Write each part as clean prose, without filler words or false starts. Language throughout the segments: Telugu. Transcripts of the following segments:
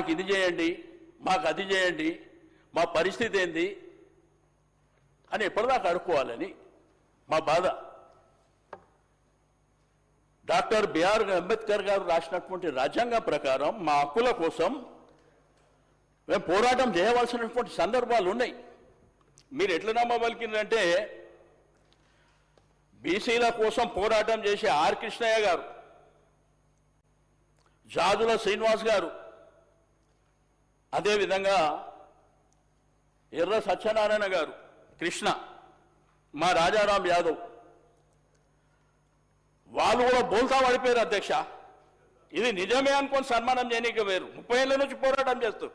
మాకు ఇది చేయండి, మాకు అది చేయండి, మా పరిస్థితి ఏంది అని ఎప్పటిదాకా అడుక్కోవాలని మా బాధ. డాక్టర్ బిఆర్ అంబేద్కర్ గారు రాసినటువంటి రాజ్యాంగం ప్రకారం మా హక్కుల కోసం మేము పోరాటం చేయవలసినటువంటి సందర్భాలు ఉన్నాయి. మీరు ఎట్లా నమ్మవలికిందంటే బీసీల కోసం పోరాటం చేసే ఆర్ కృష్ణయ్య గారు, జాజుల శ్రీనివాస్ గారు, అదేవిధంగా ఎర్ర సత్యనారాయణ గారు, కృష్ణ, మా రాజారాం యాదవ్, వాళ్ళు కూడా బోల్తా పడిపోయారు అధ్యక్ష. ఇది నిజమే అనుకొని సన్మానం చేయనీకి వేరు 30 ఏళ్ళ నుంచి పోరాటం చేస్తారు.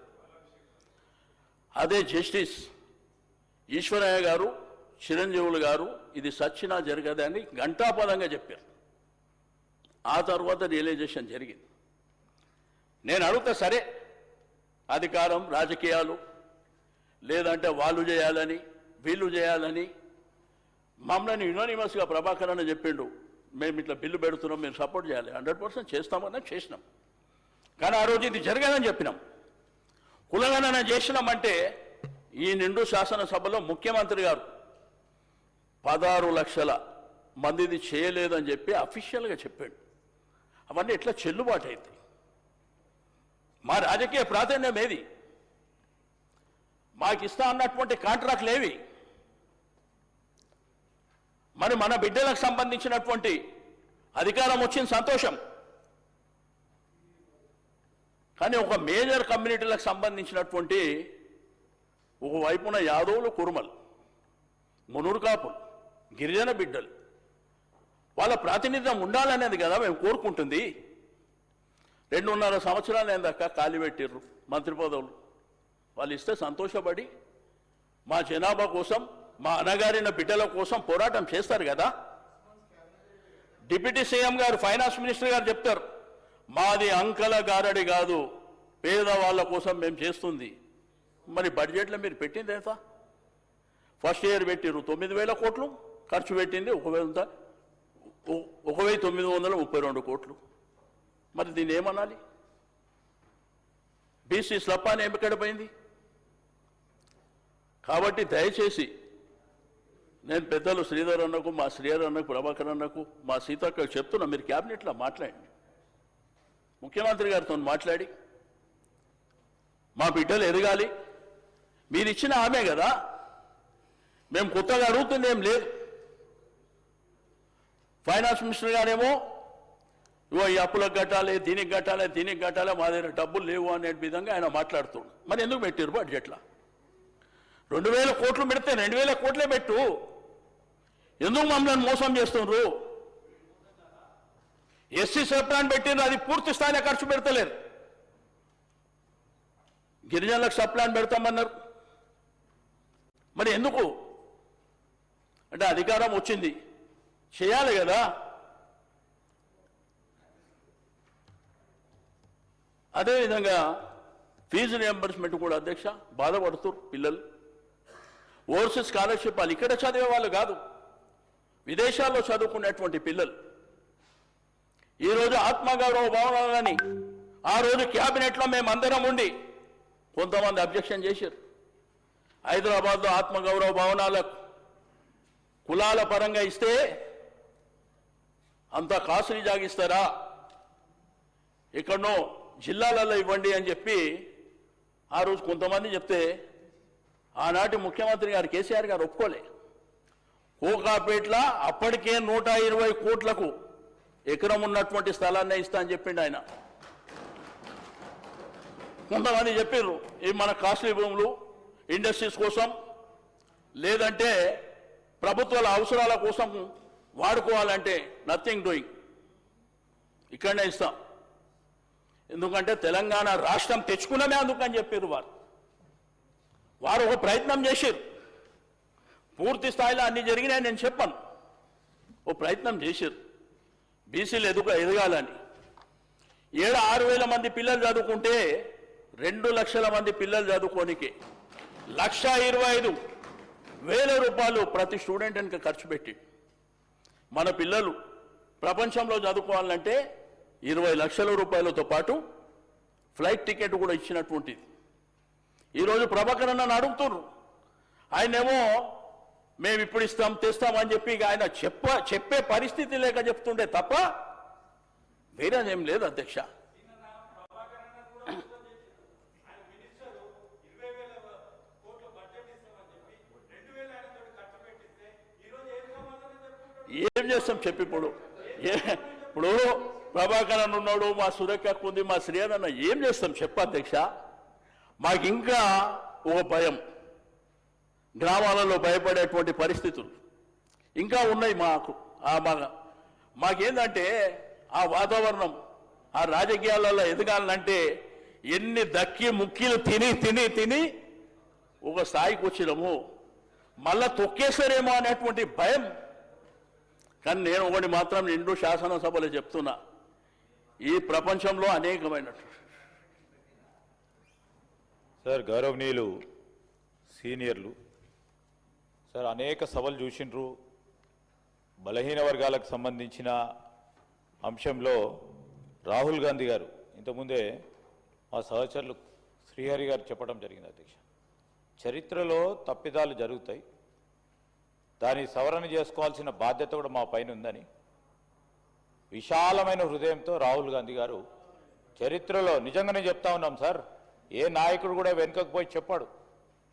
అదే జస్టిస్ ఈశ్వరయ్య గారు, చిరంజీవులు గారు ఇది సచ్చినా జరగదని ఘంటాపదంగా చెప్పారు. ఆ తర్వాత రియలైజేషన్ జరిగింది. నేను అడుగుతా, సరే అధికారం, రాజకీయాలు, లేదంటే వాళ్ళు చేయాలని వీళ్ళు చేయాలని మమ్మల్ని యునానిమస్గా ప్రభాకర్ అని చెప్పిండు, మేము ఇట్లా బిల్లు పెడుతున్నాం, మేము సపోర్ట్ చేయాలి, 100% చేస్తామన్నా చేసినాం. కానీ ఆ రోజు ఇది జరగదని చెప్పినాం. కులగణన చేసినామంటే ఈ నిండు శాసనసభలో ముఖ్యమంత్రి గారు 16 లక్షల మందిది చేయలేదని చెప్పి అఫీషియల్గా చెప్పాడు. అవన్నీ ఎట్లా చెల్లుబాటు అవుతాయి? మా రాజకీయ ప్రాధాన్యం ఏది? మాకు ఇస్తా అన్నటువంటి కాంట్రాక్ట్లు ఏవి? మరి మన బిడ్డలకు సంబంధించినటువంటి అధికారం వచ్చిన సంతోషం, కానీ ఒక మేజర్ కమ్యూనిటీలకు సంబంధించినటువంటి ఒకవైపున యాదవులు, కురుమలు, మునుడు కాపులు, గిరిజన బిడ్డలు, వాళ్ళ ప్రాతినిధ్యం ఉండాలనేది కదా మేము కోరుకుంటుంది. 2.5 సంవత్సరాలు ఏందాక ఖాళీ పెట్టిర్రు మంత్రి పదవులు. వాళ్ళు ఇస్తే సంతోషపడి మా జనాభా కోసం, మా అణగారిన బిడ్డల కోసం పోరాటం చేస్తారు కదా. డిప్యూటీ సీఎం గారు, ఫైనాన్స్ మినిస్టర్ గారు చెప్తారు, మాది అంకల గారడి కాదు, పేదవాళ్ళ కోసం మేము చేస్తుంది. మరి బడ్జెట్లో మీరు పెట్టింది ఎంత? ఫస్ట్ ఇయర్ పెట్టిర్రు 9,000 కోట్లు, ఖర్చు పెట్టింది 1,932 కోట్లు. మరి దీన్ని ఏమనాలి? బీసీ స్లప్ అని ఎక్కడిపోయింది? కాబట్టి దయచేసి నేను పెద్దలు శ్రీధర్ అన్నకు, మా శ్రీధర్ అన్నకు, ప్రభాకర్ అన్నకు, మా సీతక్కకు చెప్తున్నా, మీరు క్యాబినెట్లో మాట్లాడండి, ముఖ్యమంత్రి గారితో మాట్లాడి మా బిడ్డలు ఎదగాలి. మీరు ఇచ్చిన ఆమె కదా, మేము కొత్తగా అడుగుతుంది ఏం లేదు. ఫైనాన్స్ మినిస్టర్ గారేమో ఇవో ఈ అప్పులకు కట్టాలి, దీనికి కట్టాలి, దీనికి కట్టాలి, మా దగ్గర డబ్బులు లేవు అనే విధంగా ఆయన మాట్లాడుతున్నాడు. మరి ఎందుకు పెట్టారు బడ్జెట్లో? 2,000 కోట్లు పెడితే 2,000 కోట్లే పెట్టు. ఎందుకు మమ్మల్ని మోసం చేస్తున్నారు? ఎస్సీ సబ్ ప్లాన్ పెట్టిండ్రు, అది పూర్తి స్థాయిలో ఖర్చు పెడతలేరు. గిరిజనులకు సబ్ ప్లాన్ పెడతామన్నారు. మరి ఎందుకు అంటే అధికారం వచ్చింది, చేయాలి కదా. అదేవిధంగా ఫీజు రియంబర్స్మెంట్ కూడా అధ్యక్ష బాధపడుతున్నారు పిల్లలు. ఓవర్సీస్ స్కాలర్షిప్ వాళ్ళు ఇక్కడ చదివే వాళ్ళు కాదు, విదేశాల్లో చదువుకునేటువంటి పిల్లలు. ఈరోజు ఆత్మగౌరవ భవనాలని ఆ రోజు క్యాబినెట్లో మేమందరం ఉండి కొంతమంది అబ్జెక్షన్ చేశారు. హైదరాబాద్లో ఆత్మగౌరవ భవనాలకు కులాల పరంగా ఇస్తే అంత కాస్ట్లీ జాగిస్తారా, ఎక్కడనో జిల్లాలలో ఇవ్వండి అని చెప్పి ఆ రోజు కొంతమంది చెప్తే ఆనాటి ముఖ్యమంత్రి గారు కేసీఆర్ గారు ఒప్పుకోలే. కోకాపేట్ల అప్పటికే 120 కోట్లకు ఎకరం ఉన్నటువంటి స్థలాన్ని ఇస్తా అని చెప్పిండు ఆయన. కొంతమంది చెప్పారు ఇవి మన కాస్ట్లీ భూములు ఇండస్ట్రీస్ కోసం, లేదంటే ప్రభుత్వాల అవసరాల కోసం వాడుకోవాలంటే నథింగ్ డూయింగ్, ఇక్కడనే ఇస్తాం. ఎందుకంటే తెలంగాణ రాష్ట్రం తెచ్చుకున్నమే అందుకని చెప్పారు వారు ఒక ప్రయత్నం చేశారు. పూర్తి స్థాయిలో అన్ని జరిగినాయి నేను చెప్పాను, ఓ ప్రయత్నం చేశారు బీసీలు ఎదగాలని. 6,000 మంది పిల్లలు చదువుకుంటే 2 లక్షల మంది పిల్లలు చదువుకోనికి 1,25,000 రూపాయలు ప్రతి స్టూడెంట్ కనుక ఖర్చు పెట్టి మన పిల్లలు ప్రపంచంలో చదువుకోవాలంటే 20 లక్షల రూపాయలతో పాటు ఫ్లైట్ టికెట్ కూడా ఇచ్చినటువంటిది. ఈరోజు ప్రభాకర్ అన్నను అడుగుతున్నారు, ఆయనేమో మేము ఇప్పుడు ఇస్తాం తెస్తామని చెప్పి ఆయన చెప్పే పరిస్థితి లేక చెప్తుండే తప్ప వేరేదేం లేదు అధ్యక్ష. ఏం చేస్తాం చెప్పి ఇప్పుడు ప్రభాకర్ అన్న ఉన్నాడు, మా సురేఖ ఉంది, మా శ్రీయన్న, ఏం చేస్తాం చెప్పు అధ్యక్ష. మాకు ఇంకా ఒక భయం, గ్రామాలలో భయపడేటువంటి పరిస్థితులు ఇంకా ఉన్నాయి మాకేందంటే ఆ వాతావరణం, ఆ రాజకీయాలలో ఎదగాలంటే ఎన్ని దక్కి ముక్కీలు తిని తిని తిని ఒక స్థాయికి వచ్చినాము, మళ్ళా తొక్కేసారేమో అనేటువంటి భయం. కానీ నేను ఒకటి మాత్రం నిండు శాసనసభలో చెప్తున్నా, ఈ ప్రపంచంలో అనేకమైనటువంటి సార్ గౌరవనీయులు సీనియర్లు సార్ అనేక సభలు చూసిండ్రు. బలహీన వర్గాలకు సంబంధించిన అంశంలో రాహుల్ గాంధీ గారు ఇంతకుముందే మా సహచరులు శ్రీహరి గారు చెప్పడం జరిగింది అధ్యక్ష. చరిత్రలో తప్పిదాలు జరుగుతాయి, దాన్ని సవరణ చేసుకోవాల్సిన బాధ్యత కూడా మా పైన ఉందని విశాలమైన హృదయంతో రాహుల్ గాంధీ గారు చరిత్రలో నిజంగానే చెప్తా ఉన్నాం సార్, ఏ నాయకుడు కూడా వెనుకకు పోయి చెప్పాడు,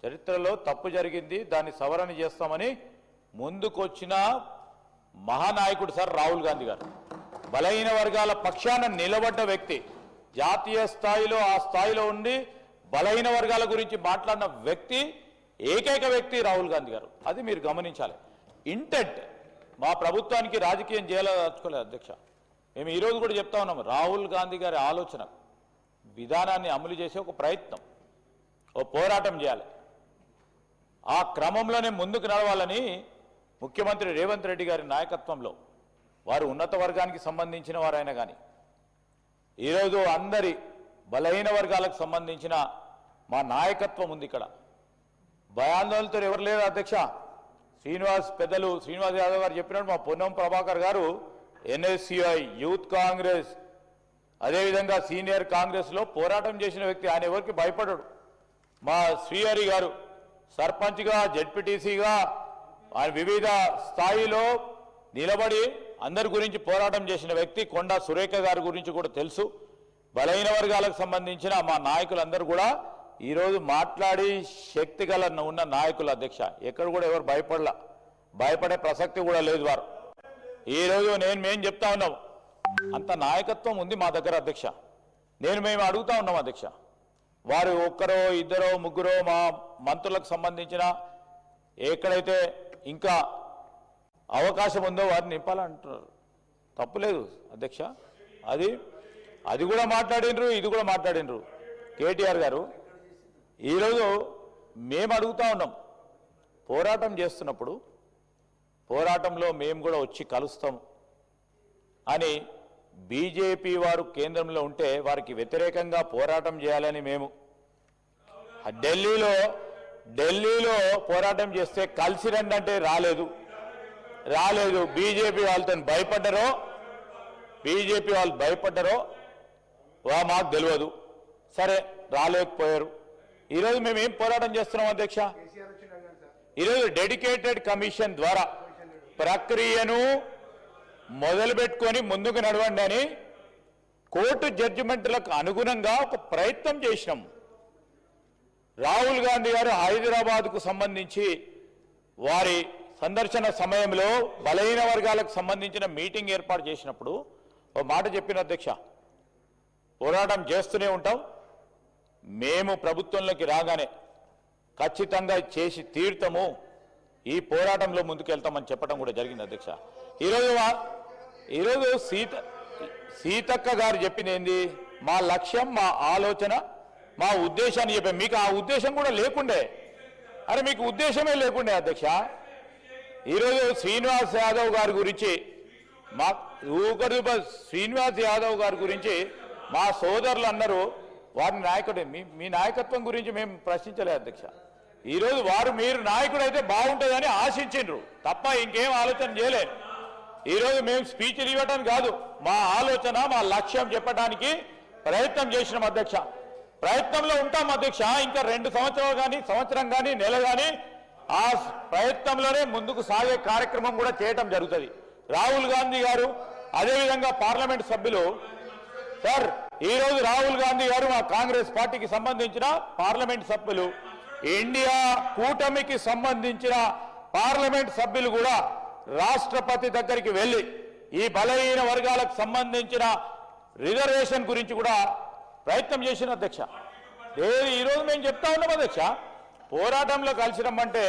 చరిత్రలో తప్పు జరిగింది దాన్ని సవరణ చేస్తామని ముందుకొచ్చిన మహానాయకుడు సార్ రాహుల్ గాంధీ గారు. బలహీన వర్గాల పక్షాన నిలబడ్డ వ్యక్తి, జాతీయ స్థాయిలో ఆ స్థాయిలో ఉండి బలహీన వర్గాల గురించి మాట్లాడిన వ్యక్తి, ఏకైక వ్యక్తి రాహుల్ గాంధీ గారు. అది మీరు గమనించాలి. ఇంటెంట్ మా ప్రభుత్వానికి రాజకీయం చేయాలనుకోలేదు అధ్యక్ష. మేము ఈరోజు కూడా చెప్తా ఉన్నాం, రాహుల్ గాంధీ గారి ఆలోచన విధానాన్ని అమలు చేసే ఒక ప్రయత్నం, ఓ పోరాటం చేయాలి. ఆ క్రమంలోనే ముందుకు నడవాలని ముఖ్యమంత్రి రేవంత్ రెడ్డి గారి నాయకత్వంలో, వారు ఉన్నత వర్గానికి సంబంధించిన వారైనా కానీ ఈరోజు అందరి బలహీన వర్గాలకు సంబంధించిన మా నాయకత్వం ఉంది ఇక్కడ. భయాందోళనతో ఎవరు లేరు అధ్యక్ష. పెద్దలు శ్రీనివాస్ యాదవ్ గారు చెప్పినట్టు మా పొన్నం ప్రభాకర్ గారు ఎన్ఎస్యుఐ, యూత్ కాంగ్రెస్, అదేవిధంగా సీనియర్ కాంగ్రెస్లో పోరాటం చేసిన వ్యక్తి. ఆయన ఎవరికి భయపడడు. మా శ్రీహరి గారు సర్పంచ్గా, జెడ్పీటీసీగా ఆయన వివిధ స్థాయిలో నిలబడి అందరి గురించి పోరాటం చేసిన వ్యక్తి. కొండా సురేఖ గారి గురించి కూడా తెలుసు. బలహీన వర్గాలకు సంబంధించిన మా నాయకులందరూ కూడా ఈరోజు మాట్లాడి శక్తి గల ఉన్న నాయకులు అధ్యక్ష. ఎక్కడ కూడా ఎవరు భయపడే ప్రసక్తి కూడా లేదు వారు. ఈరోజు మేము చెప్తా ఉన్నాం, అంత నాయకత్వం ఉంది మా దగ్గర అధ్యక్ష. మేము అడుగుతా ఉన్నాం అధ్యక్ష, వారు ఒక్కరో ఇద్దరో ముగ్గురో మా మంత్రులకు సంబంధించిన ఎక్కడైతే ఇంకా అవకాశం ఉందో వారిని నింపాలంటున్నారు. తప్పులేదు అధ్యక్ష, అది కూడా మాట్లాడినరు, ఇది కూడా మాట్లాడినరు కేటీఆర్ గారు. ఈరోజు మేము అడుగుతా ఉన్నాం, పోరాటం చేస్తున్నప్పుడు పోరాటంలో మేము కూడా వచ్చి కలుస్తాం అని బీజేపీ వారు కేంద్రంలో ఉంటే వారికి వ్యతిరేకంగా పోరాటం చేయాలని మేము ఢిల్లీలో పోరాటం చేస్తే కలిసి రండి అంటే రాలేదు. బీజేపీ వాళ్ళతో భయపడ్డారో మాకు తెలియదు. సరే రాలేకపోయారు. ఈరోజు మేము ఏం పోరాటం చేస్తున్నాం అధ్యక్ష? ఈరోజు డెడికేటెడ్ కమిషన్ ద్వారా ప్రక్రియను మొదలుపెట్టుకొని ముందుకు నడవండి అని కోర్టు జడ్జిమెంట్లకు అనుగుణంగా ఒక ప్రయత్నం చేసినాం. రాహుల్ గాంధీ గారు హైదరాబాద్కు సంబంధించి వారి సందర్శన సమయంలో బలహీన వర్గాలకు సంబంధించిన మీటింగ్ ఏర్పాటు చేసినప్పుడు ఓ మాట చెప్పిన అధ్యక్ష, పోరాటం చేస్తూనే ఉంటాం, మేము ప్రభుత్వంలోకి రాగానే ఖచ్చితంగా చేసి తీర్థము, ఈ పోరాటంలో ముందుకెళ్తామని చెప్పడం కూడా జరిగింది అధ్యక్ష. ఈరోజు సీతక్క గారు చెప్పింది ఏంది? మా లక్ష్యం, మా ఆలోచన, మా ఉద్దేశాన్ని చెప్పాం. మీకు ఆ ఉద్దేశం కూడా లేకుండే, మీకు ఉద్దేశమే లేకుండే అధ్యక్ష. ఈరోజు శ్రీనివాస్ యాదవ్ గారి గురించి శ్రీనివాస్ యాదవ్ గారి గురించి మా సోదరులు అన్నారు, వారి నాయకుడే. మీ నాయకత్వం గురించి మేము ప్రశ్నించలేదు అధ్యక్ష. ఈరోజు మీరు నాయకుడు అయితే బాగుంటుందని ఆశించిండ్రు తప్ప ఇంకేం ఆలోచన చేయలేదు. ఈరోజు మేము స్పీచ్లు ఇవ్వటం కాదు, మా ఆలోచన, మా లక్ష్యం చెప్పడానికి ప్రయత్నం చేసినాం అధ్యక్ష, ప్రయత్నంలో ఉంటాం అధ్యక్ష. ఇంకా 2 సంవత్సరాలు కానీ సంవత్సరం కానీ నెల కానీ ఆ ప్రయత్నంలోనే ముందుకు సాగే కార్యక్రమం కూడా చేయటం జరుగుతుంది. రాహుల్ గాంధీ గారు అదేవిధంగా పార్లమెంట్ సభ్యులు సార్, ఈరోజు రాహుల్ గాంధీ గారు మా కాంగ్రెస్ పార్టీకి సంబంధించిన పార్లమెంట్ సభ్యులు, ఇండియా కూటమికి సంబంధించిన పార్లమెంట్ సభ్యులు కూడా రాష్ట్రపతి దగ్గరికి వెళ్లి ఈ బలహీన వర్గాలకు సంబంధించిన రిజర్వేషన్ గురించి కూడా ప్రయత్నం చేసిన అధ్యక్ష. ఈరోజు మేము చెప్తా ఉన్నాం అధ్యక్ష, పోరాటంలో కలిసి రమ్మంటే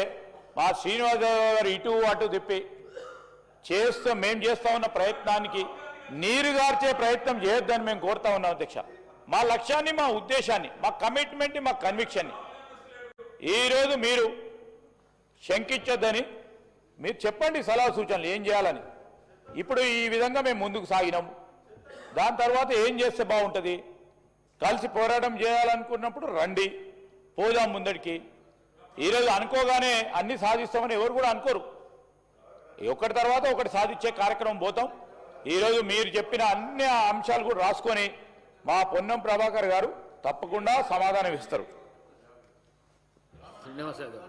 మా శ్రీనివాసరావు గారు ఇటు అటు తిప్పి మేము చేస్తా ఉన్న ప్రయత్నానికి నీరుగార్చే ప్రయత్నం చేయొద్దని మేము కోరుతా ఉన్నాం అధ్యక్ష. మా లక్ష్యాన్ని, మా ఉద్దేశాన్ని, మా కమిట్మెంట్ని, మా కన్విక్షన్ని ఈరోజు మీరు శంకించొద్దని మీరు చెప్పండి సలహా సూచనలు ఏం చేయాలని. ఇప్పుడు ఈ విధంగా మేము ముందుకు సాగినాం. దాని తర్వాత ఏం చేస్తే బాగుంటుంది, కలిసి పోరాటం చేయాలనుకున్నప్పుడు రండి, పోదాం ముందడికి. ఈరోజు అనుకోగానే అన్ని సాధిస్తామని ఎవరు కూడా అనుకోరు. ఒకటి తర్వాత ఒకటి సాధించే కార్యక్రమం పోతాం. ఈరోజు మీరు చెప్పిన అన్ని అంశాలు కూడా రాసుకొని మా పొన్నం ప్రభాకర్ గారు తప్పకుండా సమాధానం ఇస్తారు. ధన్యవాదాలు.